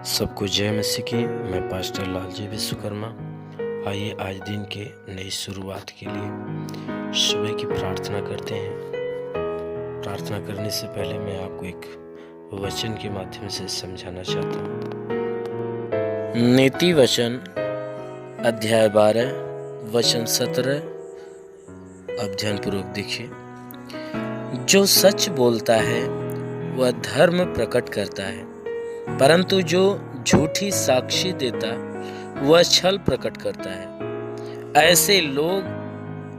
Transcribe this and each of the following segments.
सबको जय मसीह की। मैं पास्टर लालजी विश्वकर्मा। आइए आज दिन के नई शुरुआत के लिए सुबह की प्रार्थना करते हैं। प्रार्थना करने से पहले मैं आपको एक वचन के माध्यम से समझाना चाहता हूँ। नीति वचन अध्याय 12 वचन 17 अध्ययन पूर्वक देखिए। जो सच बोलता है वह धर्म प्रकट करता है, परंतु जो झूठी साक्षी देता वह छल प्रकट करता है।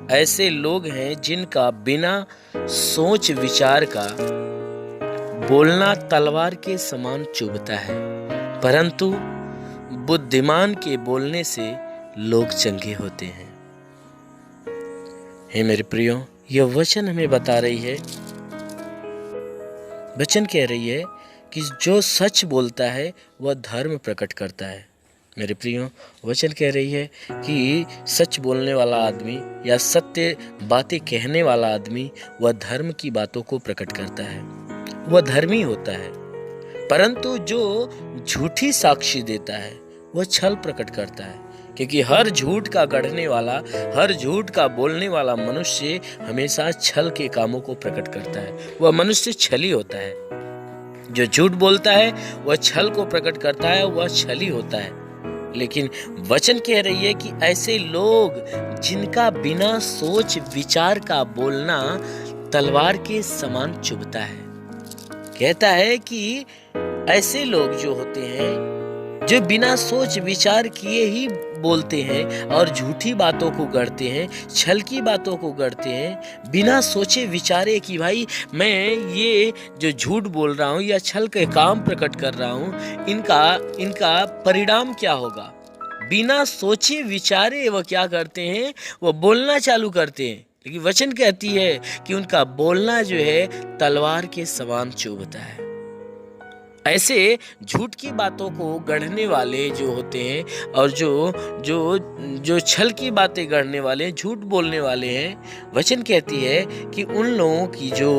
ऐसे लोग हैं जिनका बिना सोच विचार का बोलना तलवार के समान चुभता है, परंतु बुद्धिमान के बोलने से लोग चंगे होते हैं। हे मेरे प्रियो, यह वचन हमें बता रही है, वचन कह रही है कि जो सच बोलता है वह धर्म प्रकट करता है। मेरे प्रियो, वचन कह रही है कि सच बोलने वाला आदमी या सत्य बातें कहने वाला आदमी वह धर्म की बातों को प्रकट करता है, वह धर्मी होता है। परंतु जो झूठी साक्षी देता है वह छल प्रकट करता है, क्योंकि हर झूठ का गढ़ने वाला, हर झूठ का बोलने वाला मनुष्य हमेशा छल के कामों को प्रकट करता है। वह मनुष्य छली होता है। जो झूठ बोलता है वह छल को प्रकट करता है, वह छली होता है। लेकिन वचन कह रही है कि ऐसे लोग जिनका बिना सोच विचार का बोलना तलवार के समान चुभता है। कहता है कि ऐसे लोग जो होते हैं, जो बिना सोच विचार किए ही बोलते हैं और झूठी बातों को गढ़ते हैं, छल की बातों को गढ़ते हैं, बिना सोचे विचारे कि भाई मैं ये जो झूठ बोल रहा हूँ या छल के काम प्रकट कर रहा हूँ, इनका परिणाम क्या होगा। बिना सोचे विचारे वह क्या करते हैं, वह बोलना चालू करते हैं। लेकिन वचन कहती है कि उनका बोलना जो है तलवार के समान चुभता है। ऐसे झूठ की बातों को गढ़ने वाले जो होते हैं और जो छल की बातें गढ़ने वाले, झूठ बोलने वाले हैं, वचन कहती है कि उन लोगों की जो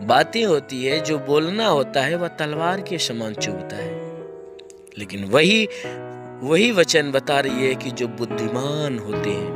बातें होती है, जो बोलना होता है, वह तलवार के समान चुभता है। लेकिन वही वचन बता रही है कि जो बुद्धिमान होते हैं,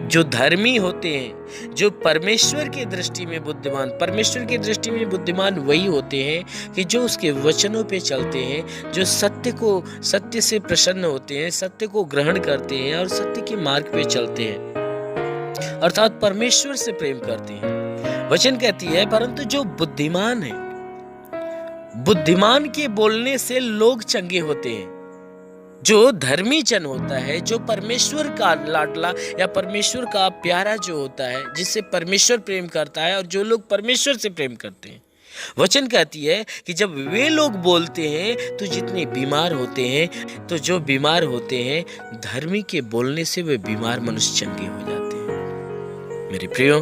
जो धर्मी होते हैं, जो परमेश्वर की दृष्टि में बुद्धिमान, परमेश्वर की दृष्टि में बुद्धिमान वही होते हैं कि जो उसके वचनों पे चलते हैं, जो सत्य से प्रसन्न होते हैं, सत्य को ग्रहण करते हैं और सत्य के मार्ग पे चलते हैं, अर्थात परमेश्वर से प्रेम करते हैं। वचन कहती है परंतु जो बुद्धिमान है, बुद्धिमान के बोलने से लोग चंगे होते हैं। जो धर्मी जन होता है, जो परमेश्वर का लाडला या परमेश्वर का प्यारा जो होता है, जिससे परमेश्वर प्रेम करता है और जो लोग परमेश्वर से प्रेम करते हैं, वचन कहती है कि जब वे लोग बोलते हैं तो जितने बीमार होते हैं, तो जो बीमार होते हैं धर्मी के बोलने से वे बीमार मनुष्य चंगे हो जाते हैं। मेरे प्रियो,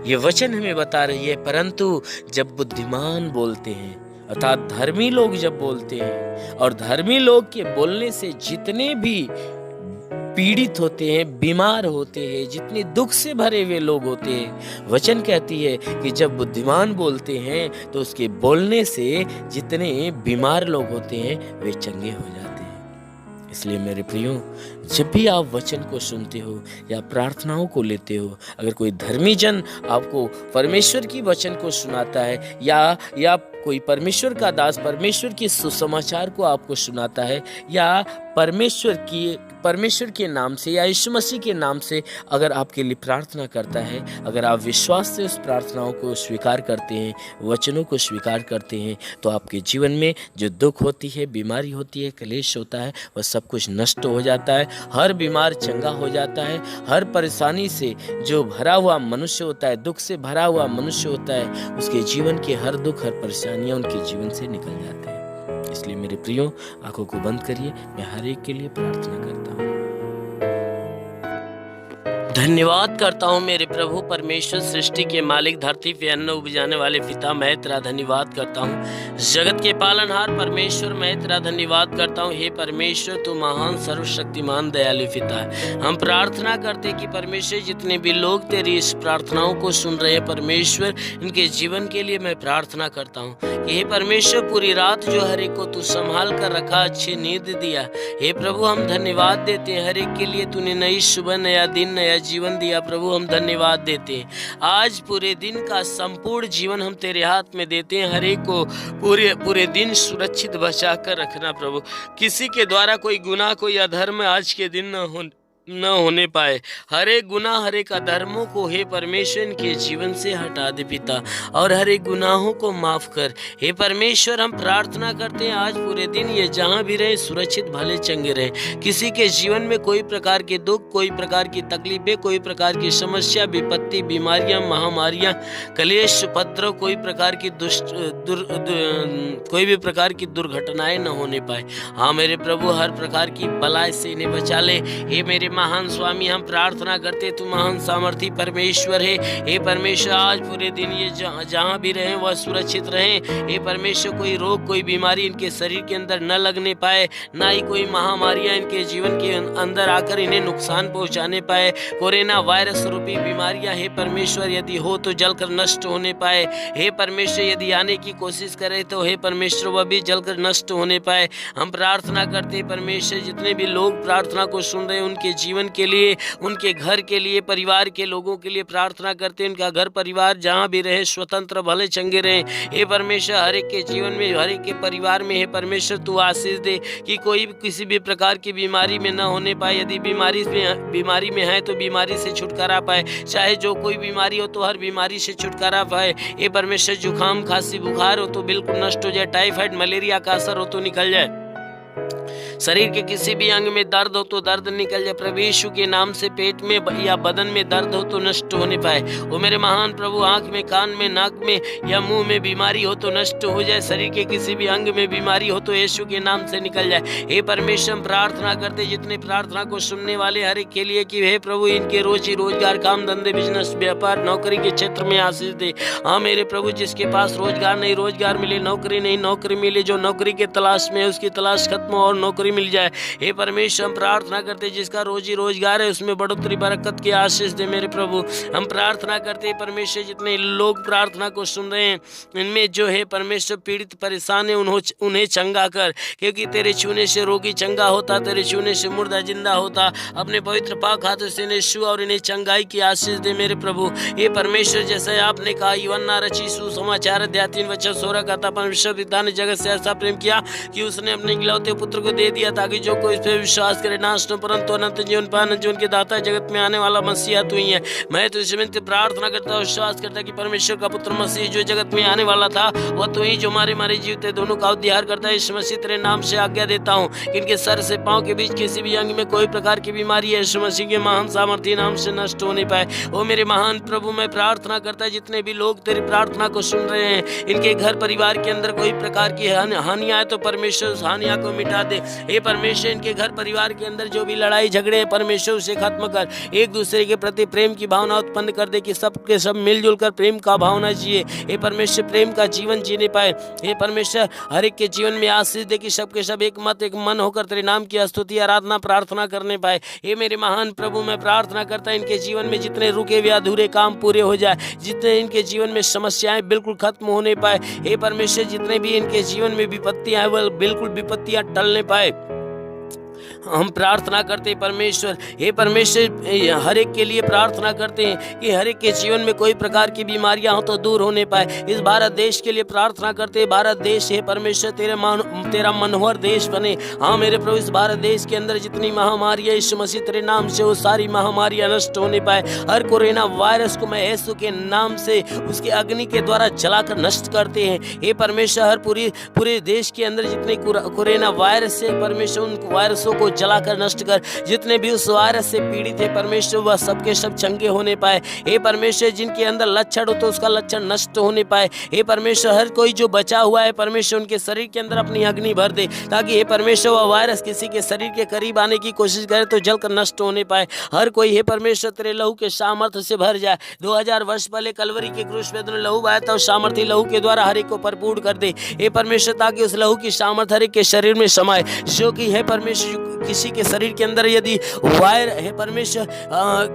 ये वचन हमें बता रही है परंतु जब बुद्धिमान बोलते हैं, अर्थात धर्मी लोग जब बोलते हैं, और धर्मी लोग के बोलने से जितने भी पीड़ित होते हैं, बीमार होते हैं, जितने दुख से भरे हुए लोग होते हैं, वचन कहती है कि जब बुद्धिमान बोलते हैं तो उसके बोलने से जितने बीमार लोग होते हैं वे चंगे हो जाते हैं। इसलिए मेरे प्रियो, जब भी आप वचन को सुनते हो या प्रार्थनाओं को लेते हो, अगर कोई धर्मी जन आपको परमेश्वर की वचन को सुनाता है या कोई परमेश्वर का दास परमेश्वर के सुसमाचार को आपको सुनाता है, या परमेश्वर के नाम से या यीशु मसीह के नाम से अगर आपके लिए प्रार्थना करता है, अगर आप विश्वास से उस प्रार्थनाओं को स्वीकार करते हैं, वचनों को स्वीकार करते हैं, तो आपके जीवन में जो दुख होती है, बीमारी होती है, क्लेश होता है, वह सब कुछ नष्ट हो जाता है। हर बीमार चंगा हो जाता है। हर परेशानी से जो भरा हुआ मनुष्य होता है, दुख से भरा हुआ मनुष्य होता है, उसके जीवन के हर दुख, हर परेशानियां उनके जीवन से निकल जाते हैं। इसलिए मेरे प्रियो, आंखों को बंद करिए, मैं हर एक के लिए प्रार्थना करता हूँ। धन्यवाद करता हूँ मेरे प्रभु परमेश्वर, सृष्टि के मालिक, धरती पे अन्न उपजाने वाले पिता। मैं तेरा धन्यवाद करता हूँ। जगत के पालनहार परमेश्वर, मैं तेरा धन्यवाद करता हूँ। हे परमेश्वर, तू महान सर्वशक्तिमान दयालु पिता है। हम प्रार्थना करते कि परमेश्वर जितने भी लोग तेरी इस प्रार्थनाओं को सुन रहे हैं परमेश्वर, इनके जीवन के लिए मैं प्रार्थना करता हूँ कि हे परमेश्वर, पूरी रात जो हर एक को तू संभाल कर रखा, अच्छी नींद दिया। हे प्रभु, हम धन्यवाद देते हैं हर एक के लिए। तूने नई सुबह, नया दिन, नया जीवन दिया। प्रभु, हम धन्यवाद देते हैं। आज पूरे दिन का संपूर्ण जीवन हम तेरे हाथ में देते हैं। हर एक को पूरे दिन सुरक्षित बचा कर रखना प्रभु। किसी के द्वारा कोई गुनाह, कोई अधर्म आज के दिन न होने पाए। हर एक गुनाह, हर एक अधर्मों को हे परमेश्वर इनके जीवन से हटा दे पिता, और हर एक गुनाहों को माफ कर। हे परमेश्वर, हम प्रार्थना करते हैं आज पूरे दिन ये जहाँ भी रहे सुरक्षित भले चंगे रहे। किसी के जीवन में कोई प्रकार के दुख, कोई प्रकार की तकलीफें, कोई प्रकार की समस्या, विपत्ति, बीमारियां, महामारियां, कलेश, उपद्रव, कोई प्रकार की कोई भी प्रकार की दुर्घटनाएं न होने पाए। हाँ मेरे प्रभु, हर प्रकार की बलाय से इन्हें बचा ले। हे मेरे महान स्वामी, हम प्रार्थना करते तू महान सामर्थी परमेश्वर है। हे परमेश्वर, आज पूरे दिन ये जहाँ भी रहें वह सुरक्षित रहें। हे परमेश्वर, कोई रोग, कोई बीमारी इनके शरीर के अंदर न लगने पाए, ना ही कोई महामारियां इनके जीवन के अंदर आकर इन्हें नुकसान पहुंचाने पाए। कोरोना वायरस रूपी बीमारियां हे परमेश्वर यदि हो तो जलकर नष्ट होने पाए। हे परमेश्वर, यदि आने की कोशिश करे तो हे परमेश्वर वह भी जलकर नष्ट होने पाए। हम प्रार्थना करते परमेश्वर, जितने भी लोग प्रार्थना को सुन रहे उनके जीवन के लिए, उनके घर के लिए, परिवार के लोगों के लिए प्रार्थना करते हैं। उनका घर परिवार जहाँ भी रहे स्वतंत्र भले चंगे रहे। हे परमेश्वर, हर एक के जीवन में, हर एक के परिवार में हे परमेश्वर तू आशीष दे कि कोई भी किसी भी प्रकार की बीमारी में न होने पाए। यदि बीमारी में है तो बीमारी से छुटकारा पाए। चाहे जो कोई बीमारी हो तो हर बीमारी से छुटकारा पाए। हे परमेश्वर, जुकाम, खांसी, बुखार हो तो बिल्कुल नष्ट हो जाए। टाइफाइड, मलेरिया का असर हो तो निकल जाए। शरीर के किसी भी अंग में दर्द हो तो दर्द निकल जाए। प्रभु यीशु के नाम से पेट में या बदन में दर्द हो तो नष्ट होने पाए। वो मेरे महान प्रभु, आंख में, कान में, नाक में या मुंह में बीमारी हो तो नष्ट हो जाए। शरीर के किसी भी अंग में बीमारी हो तो यीशु के नाम से निकल जाए। हे परमेश्वर, हम प्रार्थना करते जितने प्रार्थना को सुनने वाले हर एक के लिए कि हे प्रभु इनके रोजी रोजगार, काम धंधे, बिजनेस, व्यापार, नौकरी के क्षेत्र में आशीष दे। हाँ मेरे प्रभु, जिसके पास रोजगार नहीं रोजगार मिले, नौकरी नहीं नौकरी मिले, जो नौकरी के तलाश में उसकी तलाश खत्म और नौकरी मिल जाए। हे परमेश्वर, हम प्रार्थना करते जिसका रोजी रोजगार है उसमें बढ़ोतरी, बरकत की आशीष दे मेरे प्रभु। हम प्रार्थना करते परमेश्वर, जितने लोग प्रार्थना को सुन रहे हैं इनमें जो है परमेश्वर पीड़ित परेशान है उन्हें चंगा कर, क्योंकि तेरे छूने से रोगी चंगा होता, तेरे छूने से मुर्दा जिंदा होता। अपने पवित्र पाक हाथों से इन्हें छू और इन्हें चंगाई की आशीष दे मेरे प्रभु। हे परमेश्वर, जैसे आपने कहा यूहन्ना रची सुसमाचार अध्याय 3:16 का था, परमेश्वर पिता ने जगत से ऐसा प्रेम किया कि उसने अपने इकलौते पुत्र को दे दिया ताकि जो कोई इस पर विश्वास करे नाश न परंतु अनंत जीवन पाए। जीवन के दाता जगत में आने वाला मसीहा तू ही है। मैं तो इसमें प्रार्थना करता हूँ, विश्वास करता कि परमेश्वर का पुत्र मसीह जो जगत में आने वाला था वह तू ही, जो हमारे जीवित दोनों का उद्धार करता है। इस मसीह तेरे नाम से आज्ञा देता हूँ कि इनके सर से पांव के बीच किसी भी अंग में कोई प्रकार की बीमारी है इस मसीह के महान सामर्थ्य नाम से नष्ट होने पाए। ओ मेरे महान प्रभु, मैं प्रार्थना करता है जितने भी लोग तेरी प्रार्थना को सुन रहे हैं इनके घर परिवार के अंदर कोई प्रकार की हानियां है तो परमेश्वर उस हानियां को मिटा दे। हे परमेश्वर, इनके घर परिवार के अंदर जो भी लड़ाई झगड़े हैं परमेश्वर उसे खत्म कर। एक दूसरे के प्रति प्रेम की भावना उत्पन्न कर दे कि सबके सब मिलजुल कर प्रेम का भावना जिए। हे परमेश्वर, प्रेम का जीवन जीने पाए। हे परमेश्वर, हर एक के जीवन में आशीष दे कि सबके सब एक मत एक मन होकर तेरे नाम की स्तुति आराधना प्रार्थना करने पाए। हे मेरे महान प्रभु, मैं प्रार्थना करता इनके जीवन में जितने रुके हुए अधूरे काम पूरे हो जाए, जितने इनके जीवन में समस्याएं बिल्कुल खत्म होने पाए। हे परमेश्वर, जितने भी इनके जीवन में विपत्तियां हैं वह बिल्कुल विपत्तियां टलने पाए। हम प्रार्थना करते हैं परमेश्वर। हे परमेश्वर, हर एक के लिए प्रार्थना करते हैं कि हर एक के जीवन में कोई प्रकार की बीमारियां हो तो दूर होने पाए। इस भारत देश के लिए प्रार्थना करते हैं। भारत देश है परमेश्वर तेरा मनोहर देश बने। हाँ मेरे प्रभु, इस भारत देश के अंदर जितनी महामारी है इस मसीह तेरे नाम से वो सारी महामारियां नष्ट होने पाए। हर कोरोना वायरस को मैं यीशु के नाम से उसके अग्नि के द्वारा जलाकर नष्ट करते हैं। हे परमेश्वर, हर पूरे देश के अंदर जितने कोरोना वायरस है परमेश्वर उन वायरस वायरसों को जलाकर नष्ट कर। जितने भी उस वायरस से पीड़ित है परमेश्वर, वह सबके सब चंगे होने पाए। हे परमेश्वर, जिनके अंदर लक्षण हो तो उसका लक्षण नष्ट होने पाए। हे परमेश्वर, हर कोई जो बचा हुआ है परमेश्वर, उनके शरीर के अंदर अपनी अग्नि भर दे, ताकि हे परमेश्वर वह वायरस किसी के शरीर के करीब आने की कोशिश करे तो जलकर नष्ट होने पाए। हर कोई हे परमेश्वर तेरे लहू के सामर्थ्य से भर जाए। 2000 वर्ष पहले कलवरी के क्रूस पे तूने लहू बहाया था, उस सामर्थ्य लहू के द्वारा हर एक को भरपूर कर दे हे परमेश्वर, ताकि उस लहू की सामर्थ्य हर एक के शरीर में समाये। जो कि है परमेश्वर, किसी के शरीर के अंदर यदि है परमेश्वर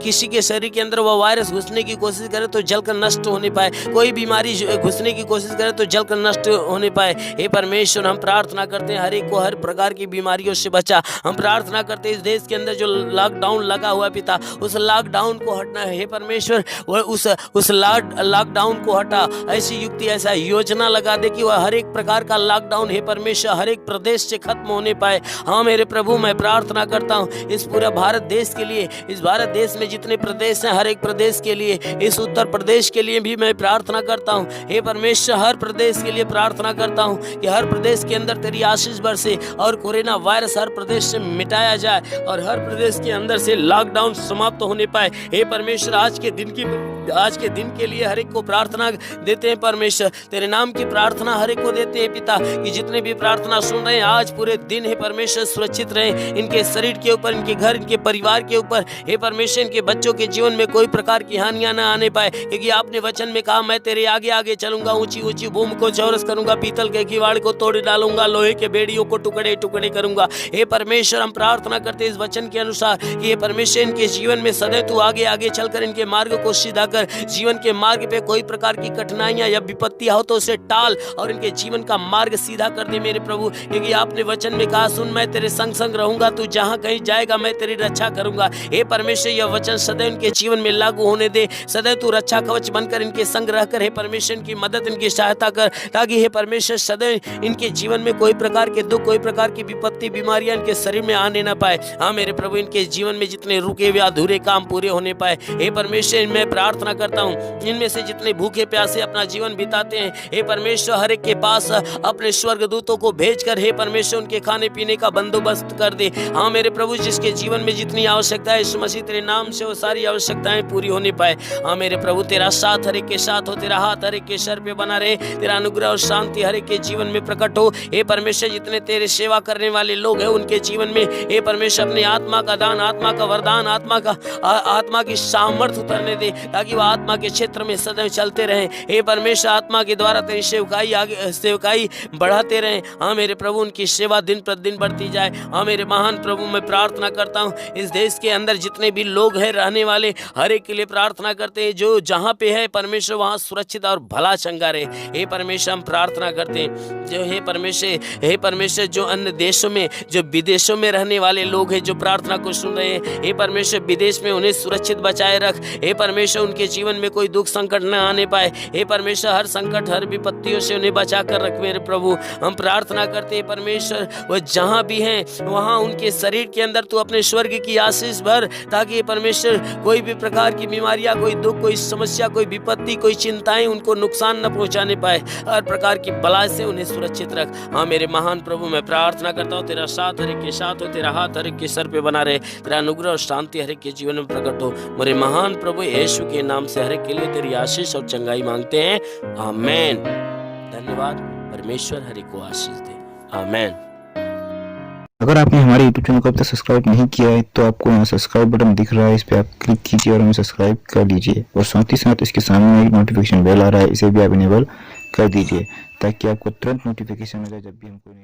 किसी के शरीर के अंदर वह वायरस घुसने की कोशिश करे तो जलकर नष्ट होने पाए। कोई बीमारी घुसने की कोशिश करे तो जलकर नष्ट होने पाए। हे परमेश्वर, हम प्रार्थना करते हैं हर एक को हर प्रकार की बीमारियों से बचा। हम प्रार्थना करते हैं इस देश के अंदर जो लॉकडाउन लगा हुआ पिता, उस लॉकडाउन को हटना है हे परमेश्वर। वह उस लॉकडाउन को हटा। ऐसी युक्ति, ऐसा योजना लगा दे कि वह हर एक प्रकार का लॉकडाउन हे परमेश्वर हर एक प्रदेश से खत्म होने पाए। हाँ मेरे प्रभु, मैं प्रार्थना करता हूँ इस पूरा भारत देश के लिए, इस भारत देश में जितने प्रदेश हैं हर एक प्रदेश के लिए, इस उत्तर प्रदेश के लिए भी मैं प्रार्थना करता हूँ हे परमेश्वर। हर प्रदेश के लिए प्रार्थना करता हूँ कि हर प्रदेश के अंदर तेरी आशीष बरसे और कोरोना वायरस हर प्रदेश से मिटाया जाए और हर प्रदेश के अंदर से लॉकडाउन समाप्त होने पाए। हे परमेश्वर, आज के दिन के लिए हर एक को प्रार्थना देते हैं परमेश्वर, तेरे नाम की प्रार्थना हर एक को देते हैं पिता, कि जितने भी प्रार्थना सुन रहे हैं आज पूरे दिन हे परमेश्वर सुरक्षित रहे, इनके शरीर के ऊपर, इनके घर, इनके परिवार के ऊपर हे परमेश्वर, इनके बच्चों के जीवन में कोई प्रकार की हानियां न आने पाए। क्योंकि आपने वचन में कहा, मैं तेरे आगे आगे चलूंगा, ऊंची ऊंची भूमि को चौरस करूंगा, पीतल के किवाड़ को तोड़ डालूंगा, लोहे के बेड़ियों को टुकड़े टुकड़े करूंगा। हे परमेश्वर, हम प्रार्थना करते इस वचन के अनुसार कि हे परमेश्वर, इनके जीवन में सदैव तू आगे आगे चलकर इनके मार्ग को सीधा कर। जीवन के मार्ग पे कोई प्रकार की कठिनाइयां या विपत्तियां हो तो उसे टाल और इनके जीवन का मार्ग सीधा कर दे मेरे प्रभु। क्योंकि आपने वचन में कहा, सुन मैं तेरे संग संग रहूंगा, तू जहां कहीं जाएगा मैं तेरी रक्षा करूंगा। हे परमेश्वर, यह वचन सदैव इनके जीवन में लागू होने दे। सदैव तू रक्षा कवच बनकर इनके संग रहकर हे परमेश्वर इनकी मदद, इनकी सहायता कर, ताकि हे परमेश्वर सदैव इनके जीवन में कोई प्रकार के दुख, कोई प्रकार की विपत्ति, बीमारियां इनके शरीर में आने ना पाए। हाँ मेरे प्रभु, इनके जीवन में जितने रुके हुए अधूरे काम पूरे होने पाए। हे परमेश्वर, मैं प्रार्थना करता हूँ इनमें से जितने भूखे प्यासे अपना जीवन बिताते हैं हे परमेश्वर, हर एक के पास अपने स्वर्गदूतों को भेजकर हे परमेश्वर उनके खाने पीने का बंदोबस्त कर दे। हाँ मेरे प्रभु, जिसके जीवन में जितनी आवश्यकता है इस मसीह तेरे नाम से वो सारी आवश्यकताएं पूरी होने पाए। हाँ मेरे प्रभु, तेरा साथ हर एक के साथ हो, तेरा हाथ हर एक के सर पे बना रहे, तेरा अनुग्रह और शांति हर एक के जीवन में प्रकट हो। हे परमेश्वर, जितने तेरे सेवा करने वाले लोग हैं उनके जीवन में हे परमेश्वर अपनी आत्मा का दान, आत्मा का वरदान, आत्मा की सामर्थ्य उतरने दे, ताकि वह आत्मा के क्षेत्र में सदैव चलते रहे। हे परमेश्वर, आत्मा के द्वारा तेरी सेवकाई बढ़ाते रहे। हाँ मेरे प्रभु, उनकी सेवा दिन प्रतिदिन बढ़ती जाए। हाँ मेरे महान प्रभु, मैं प्रार्थना करता हूँ इस देश के अंदर जितने भी लोग हैं रहने वाले, हर एक के लिए प्रार्थना करते हैं जो जहाँ पे है परमेश्वर वहाँ सुरक्षित और भला चंगा रहे। हे परमेश्वर, हम प्रार्थना करते हैं जो हे परमेश्वर जो अन्य देशों में, जो विदेशों में रहने वाले लोग हैं जो प्रार्थना को सुन रहे हैं, हे परमेश्वर विदेश में उन्हें सुरक्षित बचाए रख। हे परमेश्वर, उनके जीवन में कोई दुख संकट न आने पाए। हे परमेश्वर, हर संकट हर विपत्तियों से उन्हें बचा कर रख मेरे प्रभु। हम प्रार्थना करते हैं परमेश्वर, वह जहाँ भी हैं वहाँ उनके शरीर के अंदर तू अपने स्वर्ग की आशीष भर, ताकि परमेश्वर कोई भी प्रकार की बीमारियां, कोई दुख, कोई समस्या, कोई विपत्ति, कोई चिंताएं उनको नुकसान न पहुंचाने पाए। हर प्रकार की बला से उन्हें सुरक्षित रख। हाँ मेरे महान प्रभु, मैं प्रार्थना करता हूँ तेरा साथ हर एक के साथ हो, तेरा हाथ हर एक के सर पे बना रहे, तेरा अनुग्रह और शांति हर एक के जीवन में प्रकट हो। मेरे महान प्रभु यीशु के नाम से हर एक के लिए तेरी आशीष और चंगाई मांगते हैं, आमेन। धन्यवाद। परमेश्वर हर एक को आशीष दे, आमेन। अगर आपने हमारे YouTube चैनल को अब तक सब्सक्राइब नहीं किया है तो आपको यहाँ सब्सक्राइब बटन दिख रहा है, इस पर आप क्लिक कीजिए और हमें सब्सक्राइब कर लीजिए। और साथ ही साथ इसके सामने एक नोटिफिकेशन बेल आ रहा है, इसे भी आप इनेबल कर दीजिए ताकि आपको तुरंत नोटिफिकेशन मिले जब भी हम कोई